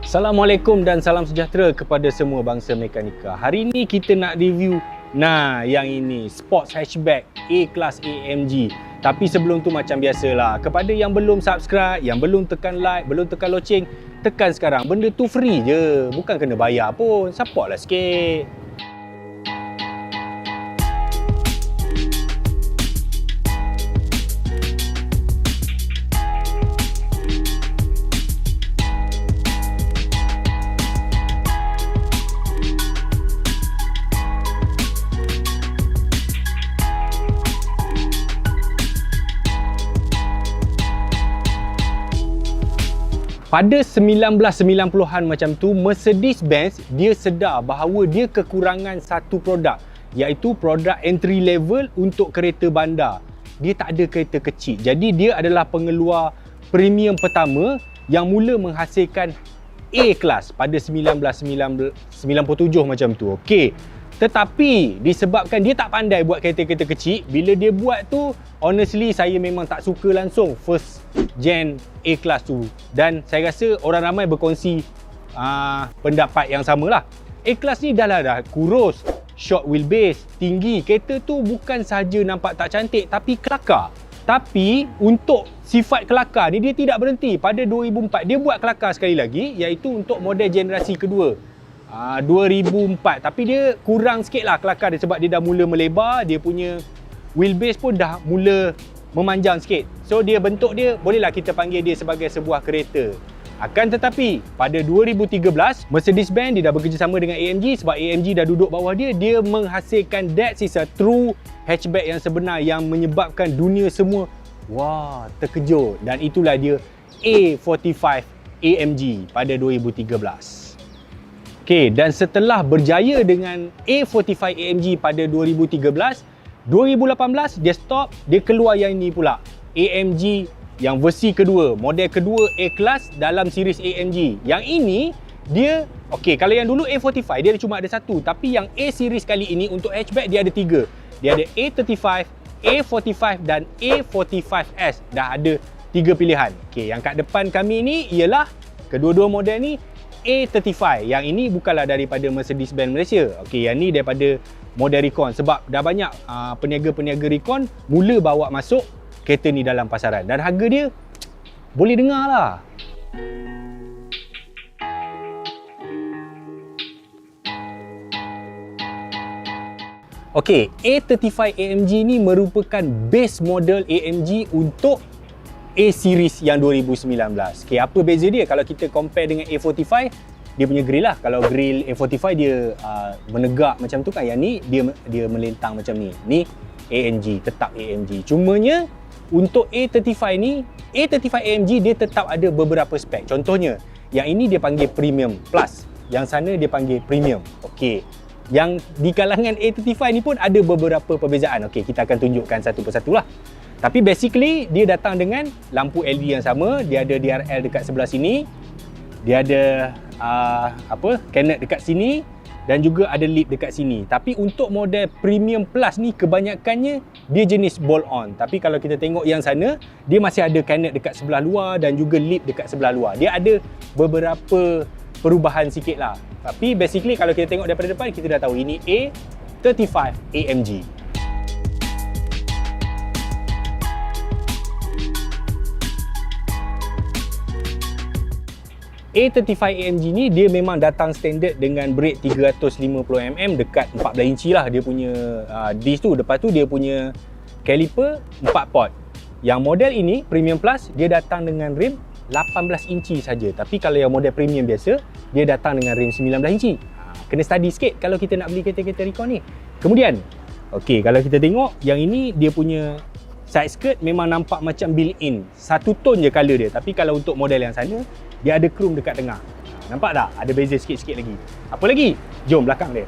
Assalamualaikum dan salam sejahtera kepada semua bangsa mekanika. Hari ini kita nak review yang ini sports hatchback A-Class AMG. Tapi sebelum tu macam biasalah, kepada yang belum subscribe, yang belum tekan like, belum tekan loceng, tekan sekarang. Benda tu free je, bukan kena bayar pun. Support lah sikit. Pada 1990-an macam tu, Mercedes-Benz dia sedar bahawa dia kekurangan satu produk, iaitu produk entry level untuk kereta bandar. Dia tak ada kereta kecil. Jadi dia adalah pengeluar premium pertama yang mula menghasilkan A-Class pada 1997 macam tu. Okey. Tetapi disebabkan dia tak pandai buat kereta-kereta kecil, bila dia buat tu, honestly saya memang tak suka langsung first gen A-Class tu. Dan saya rasa orang ramai berkongsi pendapat yang samalah. A-Class ni dah kurus, short wheelbase, tinggi. Kereta tu bukan sahaja nampak tak cantik tapi kelakar. Tapi untuk sifat kelakar ni dia tidak berhenti. Pada 2004 dia buat kelakar sekali lagi, iaitu untuk model generasi kedua. 2004, tapi dia kurang sikit lah kelakar dia sebab dia dah mula melebar, dia punya wheelbase pun dah mula memanjang sikit. So dia bentuk dia, bolehlah kita panggil dia sebagai sebuah kereta. Akan tetapi pada 2013 Mercedes-Benz dia dah bekerjasama dengan AMG, sebab AMG dah duduk bawah dia, dia menghasilkan that is a true hatchback yang sebenar, yang menyebabkan dunia semua terkejut, dan itulah dia A45 AMG pada 2013. Okay, dan setelah berjaya dengan A45 AMG pada 2013, 2018 dia stop, dia keluar yang ini pula, AMG yang versi kedua, model kedua A-Class dalam series AMG. Yang ini dia, kalau yang dulu A45 dia cuma ada satu, tapi yang A series kali ini untuk hatchback dia ada tiga. Dia ada A35, A45 dan A45S. Dah ada tiga pilihan. Yang kat depan kami ni ialah kedua-dua model ni A35. Yang ini bukanlah daripada Mercedes-Benz Malaysia. Yang ni daripada model Recon, sebab dah banyak peniaga-peniaga Recon mula bawa masuk kereta ni dalam pasaran, dan harga dia boleh dengar lah. A35 AMG ni merupakan base model AMG untuk A-Series yang 2019. Apa beza dia kalau kita compare dengan A45? Dia punya grill lah. Kalau grill A45 dia menegak macam tu kan, yang ni dia melentang macam ni. Ni AMG, tetap AMG. Cumanya untuk A35 ni, A35 AMG dia tetap ada beberapa spek. Contohnya, yang ini dia panggil Premium Plus, yang sana dia panggil Premium. Yang di kalangan A35 ni pun ada beberapa perbezaan. Kita akan tunjukkan satu persatu lah. Tapi basically dia datang dengan lampu LED yang sama, dia ada DRL dekat sebelah sini, dia ada Canet dekat sini, dan juga ada lip dekat sini. Tapi untuk model Premium Plus ni kebanyakannya dia jenis bolt-on. Tapi kalau kita tengok yang sana, dia masih ada Canet dekat sebelah luar dan juga lip dekat sebelah luar. Dia ada beberapa perubahan sikit lah. Tapi basically kalau kita tengok daripada depan, kita dah tahu ini A35 AMG. A35 AMG ni dia memang datang standard dengan brake 350mm dekat 14 inci lah dia punya disc tu. Lepas tu dia punya caliper 4 port. Yang model ini Premium Plus dia datang dengan rim 18 inci saja. Tapi kalau yang model premium biasa dia datang dengan rim 19 inci. Kena study sikit kalau kita nak beli kereta-kereta Recon ni. Kemudian kalau kita tengok yang ini, dia punya side skirt memang nampak macam built-in. Satu tone je colour dia. Tapi kalau untuk model yang sana, dia ada chrome dekat tengah. Nampak tak? Ada beza sikit-sikit lagi. Apa lagi? Jom belakang dia.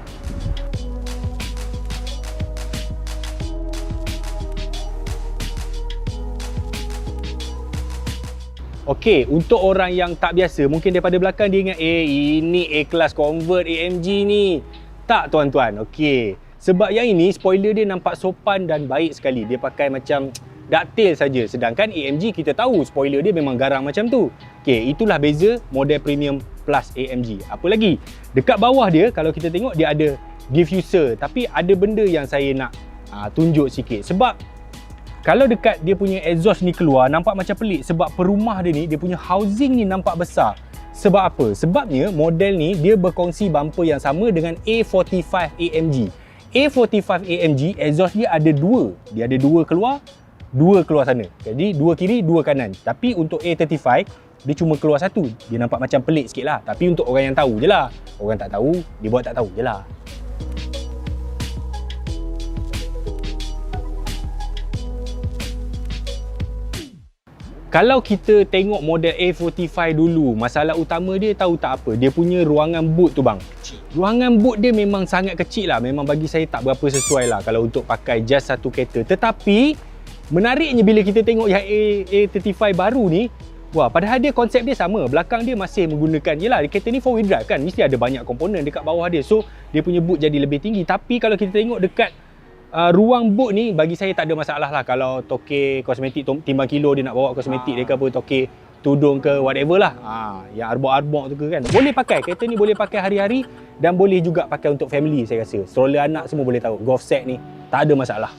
Untuk orang yang tak biasa, mungkin daripada belakang dia ingat, ini A-Class Convert AMG ni. Tak tuan-tuan. Sebab yang ini spoiler dia nampak sopan dan baik sekali. Dia pakai macam ducktail saja. Sedangkan AMG kita tahu spoiler dia memang garang macam tu. Itulah beza model Premium plus AMG. Apa lagi? Dekat bawah dia, kalau kita tengok, dia ada diffuser. Tapi ada benda yang saya nak tunjuk sikit. Sebab kalau dekat dia punya exhaust ni keluar, nampak macam pelik. Sebab perumah dia ni, dia punya housing ni nampak besar. Sebab apa? Sebabnya model ni dia berkongsi bumper yang sama dengan A45 AMG. A45 AMG exhaust dia ada dua. Dia ada dua keluar sana. Jadi dua kiri, dua kanan. Tapi untuk A35 dia cuma keluar satu. Dia nampak macam pelik sikit lah. Tapi untuk orang yang tahu je lah. Orang tak tahu, dia buat tak tahu je lah. Kalau kita tengok model A45 dulu, masalah utama dia tahu tak apa? Dia punya ruangan boot tu bang. Ruangan boot dia memang sangat kecil lah. Memang bagi saya tak berapa sesuai lah kalau untuk pakai just satu kereta. Tetapi menariknya bila kita tengok yang A35 baru ni, wah, padahal dia konsep dia sama. Belakang dia masih menggunakan, yelah kereta ni 4-wheel drive kan, mesti ada banyak komponen dekat bawah dia. So dia punya boot jadi lebih tinggi. Tapi kalau kita tengok dekat ruang boot ni, bagi saya tak ada masalah lah. Kalau toke kosmetik timbang kilo dia nak bawa kosmetik dia ke apa, toke tudung ke whatever lah, yang arbok-arbok tu ke kan, boleh pakai. Kereta ni boleh pakai hari-hari dan boleh juga pakai untuk family. Saya rasa stroller anak semua boleh tahu. Golf set ni tak ada masalah.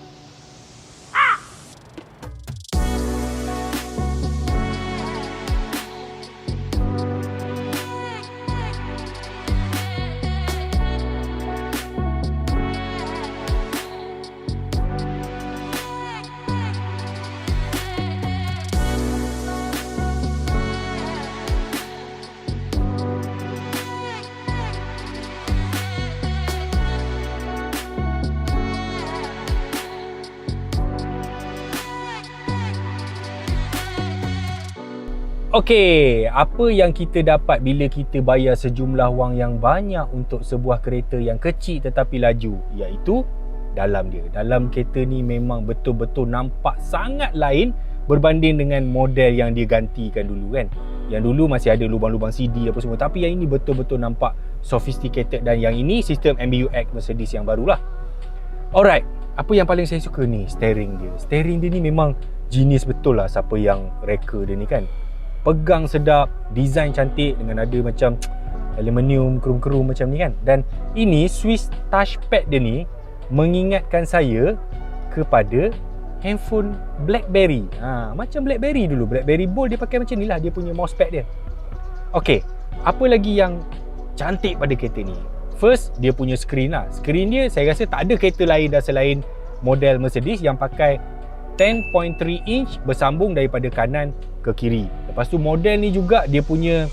Okey, apa yang kita dapat bila kita bayar sejumlah wang yang banyak untuk sebuah kereta yang kecil tetapi laju, iaitu dalam dia. Dalam kereta ni memang betul-betul nampak sangat lain berbanding dengan model yang dia gantikan dulu kan. Yang dulu masih ada lubang-lubang CD apa semua, tapi yang ini betul-betul nampak sophisticated. Dan yang ini sistem MBUX Mercedes yang barulah. Alright, apa yang paling saya suka ni? Steering dia. Steering dia ni memang genius betul lah siapa yang reka dia ni kan. Pegang sedap, design cantik dengan ada macam aluminium kerum-kerum macam ni kan. Dan ini Swiss touchpad dia ni mengingatkan saya kepada handphone BlackBerry. Macam BlackBerry dulu. BlackBerry Bold dia pakai macam ni lah, dia punya mousepad dia. Okey, apa lagi yang cantik pada kereta ni? First, dia punya screen lah. Screen dia saya rasa tak ada kereta lain dah selain model Mercedes yang pakai 10.3 inch bersambung daripada kanan ke kiri. Lepas tu model ni juga dia punya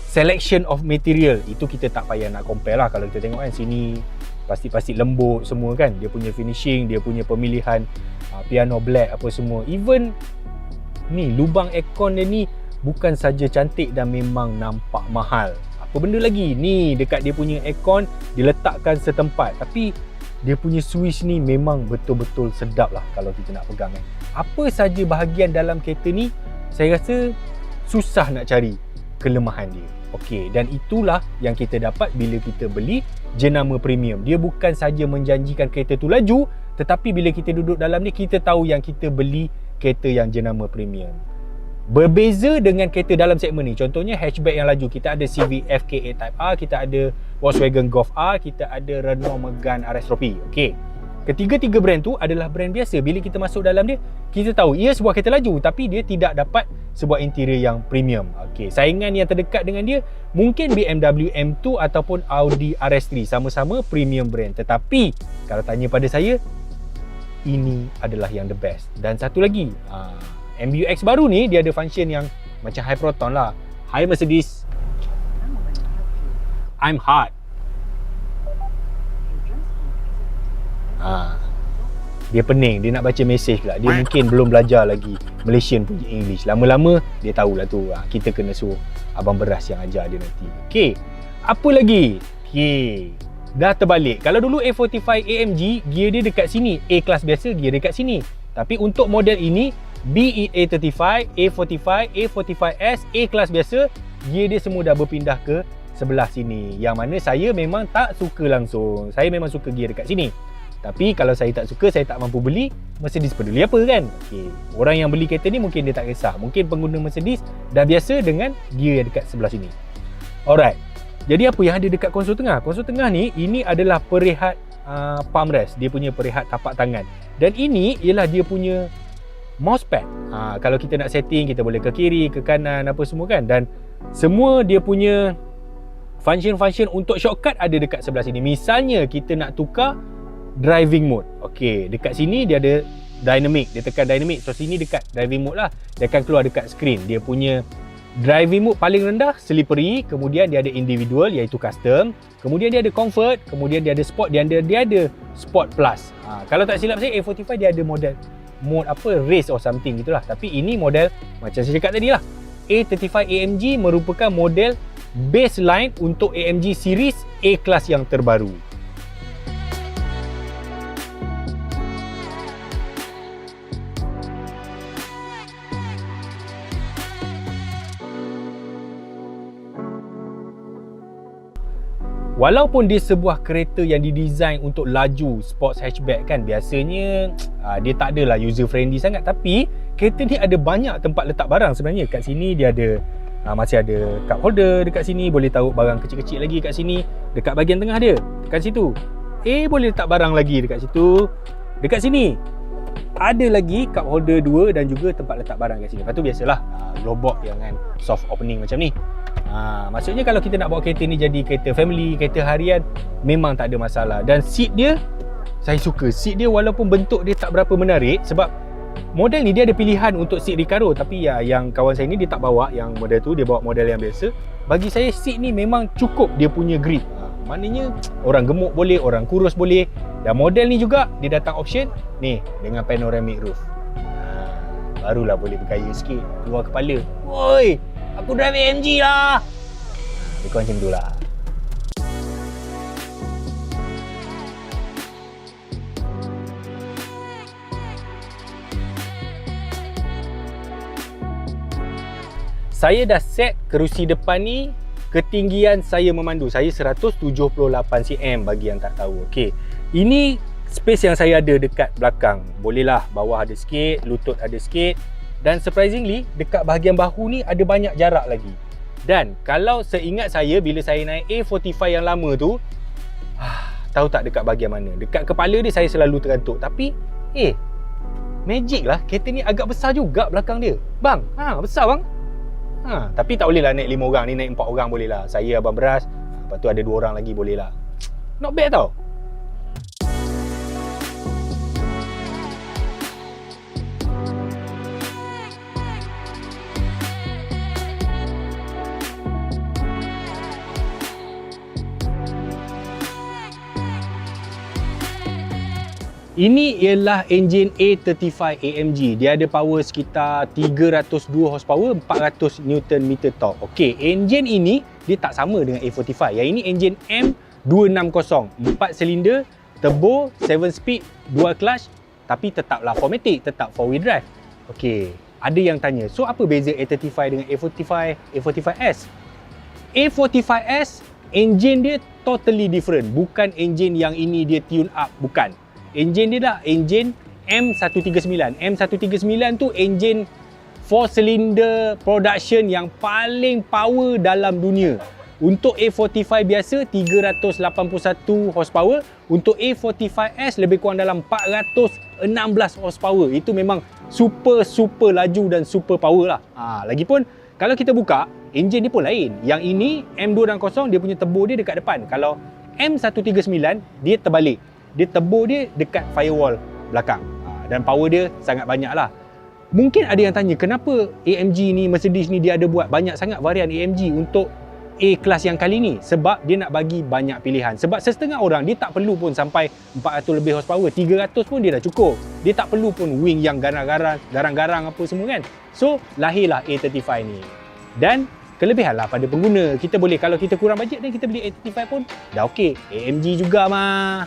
selection of material, itu kita tak payah nak compare lah. Kalau kita tengok kan sini plastik-plastik lembut semua kan, dia punya finishing, dia punya pemilihan piano black apa semua. Even ni lubang aircon dia ni bukan saja cantik dan memang nampak mahal. Apa benda lagi? Ni dekat dia punya aircon diletakkan setempat, tapi dia punya switch ni memang betul-betul sedap lah kalau kita nak pegang kan. Apa saja bahagian dalam kereta ni saya rasa susah nak cari kelemahan dia. Okey, dan itulah yang kita dapat bila kita beli jenama premium. Dia bukan saja menjanjikan kereta tu laju, tetapi bila kita duduk dalam ni kita tahu yang kita beli kereta yang jenama premium. Berbeza dengan kereta dalam segmen ni. Contohnya hatchback yang laju, kita ada CVF KA Type R, kita ada Volkswagen Golf R, kita ada Renault Megane RS Trophy. Okey. Ketiga-tiga brand tu adalah brand biasa. Bila kita masuk dalam dia, kita tahu ia sebuah kereta laju, tapi dia tidak dapat sebuah interior yang premium. Okey, saingan yang terdekat dengan dia mungkin BMW M2 ataupun Audi RS3, sama-sama premium brand. Tetapi kalau tanya pada saya, ini adalah yang the best. Dan satu lagi, MBUX baru ni dia ada function yang macam high proton lah. Hi Mercedes, I'm hot. Dia pening, dia nak baca mesej pula. Dia mungkin belum belajar lagi Malaysian punya English. Lama-lama dia tahulah tu. Kita kena suruh abang beras yang ajar dia nanti. Okey, apa lagi? Okey, dah terbalik. Kalau dulu A45 AMG, gear dia dekat sini. A kelas biasa, gear dekat sini. Tapi untuk model ini, be it A35, A45, A45S, A kelas biasa, gear dia semua dah berpindah ke sebelah sini. Yang mana saya memang tak suka langsung. Saya memang suka gear dekat sini. Tapi kalau saya tak suka, saya tak mampu beli, Mercedes peduli apa kan? Okay. Orang yang beli kereta ni mungkin dia tak kisah. Mungkin pengguna Mercedes dah biasa dengan gear yang dekat sebelah sini. Alright. Jadi apa yang ada dekat konsol tengah? Konsol tengah ni, ini adalah perehat palm rest. Dia punya perehat tapak tangan. Dan ini ialah dia punya mousepad. Kalau kita nak setting, kita boleh ke kiri, ke kanan, apa semua kan. Dan semua dia punya function-function untuk shortcut ada dekat sebelah sini. Misalnya kita nak tukar driving mode. Okey, dekat sini dia ada dynamic. Dia tekan dynamic. So sini dekat driving mode lah. Dia akan keluar dekat screen. Dia punya driving mode paling rendah slippery, kemudian dia ada individual iaitu custom, kemudian dia ada comfort, kemudian dia ada sport, dia ada sport plus. Kalau tak silap saya A45 dia ada model mode apa, race or something gitulah. Tapi ini model macam saya cakap tadi lah, A35 AMG merupakan model baseline untuk AMG series A class yang terbaru. Walaupun dia sebuah kereta yang didesain untuk laju sports hatchback kan, biasanya dia tak adalah user friendly sangat, tapi kereta ni ada banyak tempat letak barang sebenarnya. Kat sini dia ada masih ada cup holder dekat sini, boleh taruh barang kecil-kecil lagi kat sini. Dekat bahagian tengah dia, dekat situ boleh letak barang lagi dekat situ. Dekat sini ada lagi cup holder 2 dan juga tempat letak barang kat sini. Lepas tu biasalah glowbox yang kan soft opening macam ni. Maksudnya kalau kita nak bawa kereta ni jadi kereta family, kereta harian, memang tak ada masalah. Dan seat dia, saya suka seat dia walaupun bentuk dia tak berapa menarik. Sebab model ni dia ada pilihan untuk seat Recaro, tapi yang kawan saya ni dia tak bawa yang model tu, dia bawa model yang biasa. Bagi saya seat ni memang cukup dia punya grip. Maknanya orang gemuk boleh, orang kurus boleh. Dan model ni juga dia datang option ni dengan panoramic roof. Barulah boleh bergaya sikit, keluar kepala. Woi, aku drive AMG lah. Dia macam tu lah. Saya dah set kerusi depan ni, ketinggian saya memandu. Saya 178 cm bagi yang tak tahu. Okey. Ini space yang saya ada dekat belakang. Bolehlah bawah ada sikit, lutut ada sikit. Dan surprisingly, dekat bahagian bahu ni ada banyak jarak lagi. Dan kalau seingat saya, bila saya naik A45 yang lama tu, tahu tak dekat bahagian mana? Dekat kepala dia saya selalu terantuk. Tapi, magic lah, kereta ni agak besar juga belakang dia. Bang, besar bang. Tapi tak boleh lah naik 5 orang, ni naik 4 orang boleh lah. Saya, Abang Beras, lepas tu ada 2 orang lagi boleh lah. Not bad tau. Ini ialah enjin A35 AMG. Dia ada power sekitar 302 horsepower, 400 Nm torque. Okey, enjin ini dia tak sama dengan A45. Yang ini enjin M260, 4 silinder, turbo, 7 speed, dual clutch, tapi tetaplah 4matic, tetap 4 wheel drive. Okey, ada yang tanya, so apa beza A35 dengan A45, A45S? A45S enjin dia totally different. Bukan enjin yang ini dia tune up, bukan. Enjin dia dah enjin M139. M139 tu enjin 4 cylinder production yang paling power dalam dunia. Untuk A45 biasa 381 horsepower, untuk A45S lebih kurang dalam 416 horsepower. Itu memang super laju dan super power lah. Lagipun kalau kita buka, enjin dia pun lain. Yang ini M260 dia punya turbo dia dekat depan. Kalau M139 dia terbalik. Dia turbo dia dekat firewall belakang. Dan power dia sangat banyak lah. Mungkin ada yang tanya, kenapa AMG ni, Mercedes ni dia ada buat banyak sangat varian AMG untuk A-Class yang kali ni? Sebab dia nak bagi banyak pilihan. Sebab setengah orang dia tak perlu pun sampai 400 lebih horsepower, 300 pun dia dah cukup. Dia tak perlu pun wing yang garang-garang apa semua kan. So lahirlah A35 ni. Dan kelebihan lah pada pengguna. Kita boleh, kalau kita kurang bajet dan kita beli A35 pun dah okey. AMG juga mah.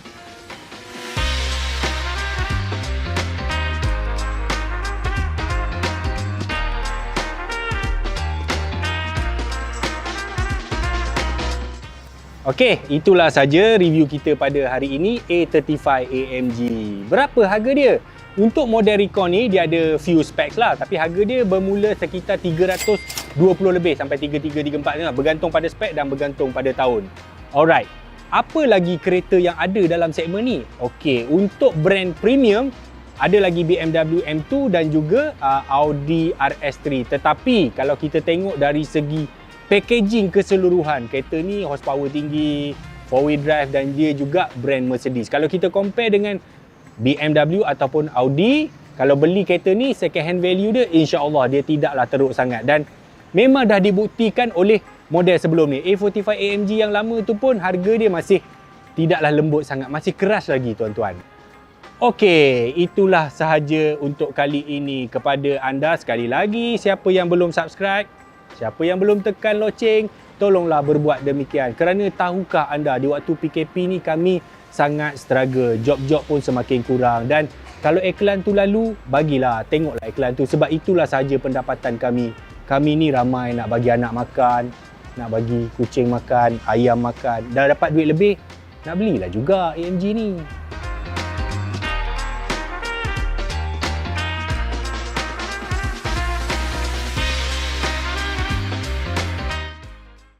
Okey, itulah saja review kita pada hari ini, A35 AMG. Berapa harga dia? Untuk model Recon ni dia ada few specs lah, tapi harga dia bermula sekitar 320 lebih sampai 3334 lah, bergantung pada spek dan bergantung pada tahun. Alright, apa lagi kereta yang ada dalam segmen ni? Okey, untuk brand premium ada lagi BMW M2 dan juga Audi RS3. Tetapi kalau kita tengok dari segi packaging keseluruhan, kereta ni horsepower tinggi, 4-wheel drive dan dia juga brand Mercedes. Kalau kita compare dengan BMW ataupun Audi, kalau beli kereta ni second hand value dia, insya-Allah dia tidaklah teruk sangat, dan memang dah dibuktikan oleh model sebelum ni. A45 AMG yang lama tu pun harga dia masih tidaklah lembut sangat, masih keras lagi tuan-tuan. Okey, itulah sahaja untuk kali ini. Kepada anda sekali lagi, siapa yang belum subscribe, siapa yang belum tekan loceng, tolonglah berbuat demikian. Kerana tahukah anda, di waktu PKP ni kami sangat struggle, job-job pun semakin kurang, dan kalau iklan tu lalu, bagilah, tengoklah iklan tu, sebab itulah sahaja pendapatan kami. Kami ni ramai nak bagi anak makan, nak bagi kucing makan, ayam makan, dah dapat duit lebih, nak belilah juga AMG ni.